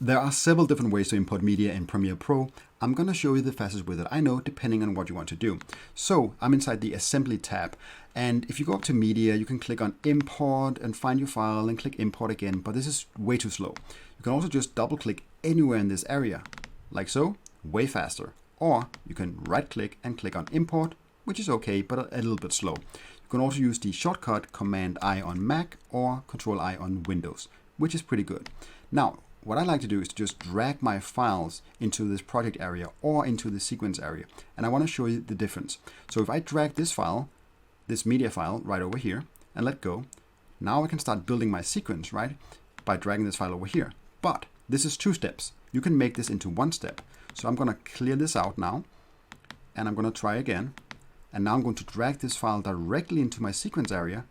There are several different ways to import media in Premiere Pro. I'm going to show you the fastest way that I know, depending on what you want to do. So I'm inside the Assembly tab, and if you go up to Media, you can click on Import and find your file and click Import again, but this is way too slow. You can also just double click anywhere in this area, like so, way faster. Or you can right click and click on Import, which is okay, but a little bit slow. You can also use the shortcut Command-I on Mac or Control-I on Windows, which is pretty good. Now, what I like to do is to just drag my files into this project area or into the sequence area. And I want to show you the difference. So if I drag this file, this media file right over here and let go, now I can start building my sequence, right? By dragging this file over here. But this is 2 steps. You can make this into 1 step. So I'm going to clear this out now and I'm going to try again. And now I'm going to drag this file directly into my sequence area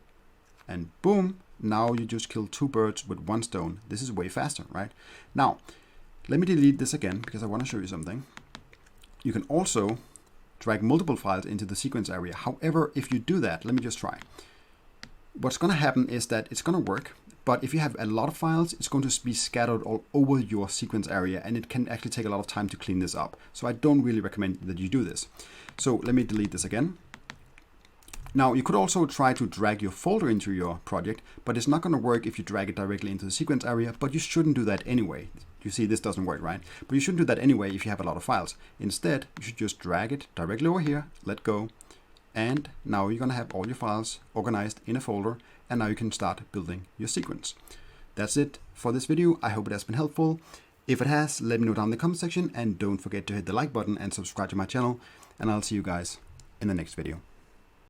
and boom, now you just kill 2 birds with 1 stone. This is way faster, right? Now, let me delete this again because I want to show you something. You can also drag multiple files into the sequence area. However, if you do that, let me just try. What's going to happen is that it's going to work, but if you have a lot of files, it's going to be scattered all over your sequence area, and it can actually take a lot of time to clean this up. So I don't really recommend that you do this. So let me delete this again. Now, you could also try to drag your folder into your project, but it's not going to work if you drag it directly into the sequence area, but you shouldn't do that anyway. You see, this doesn't work, right? But you shouldn't do that anyway if you have a lot of files. Instead, you should just drag it directly over here, let go, and now you're going to have all your files organized in a folder, and now you can start building your sequence. That's it for this video. I hope it has been helpful. If it has, let me know down in the comment section, and don't forget to hit the like button and subscribe to my channel, and I'll see you guys in the next video.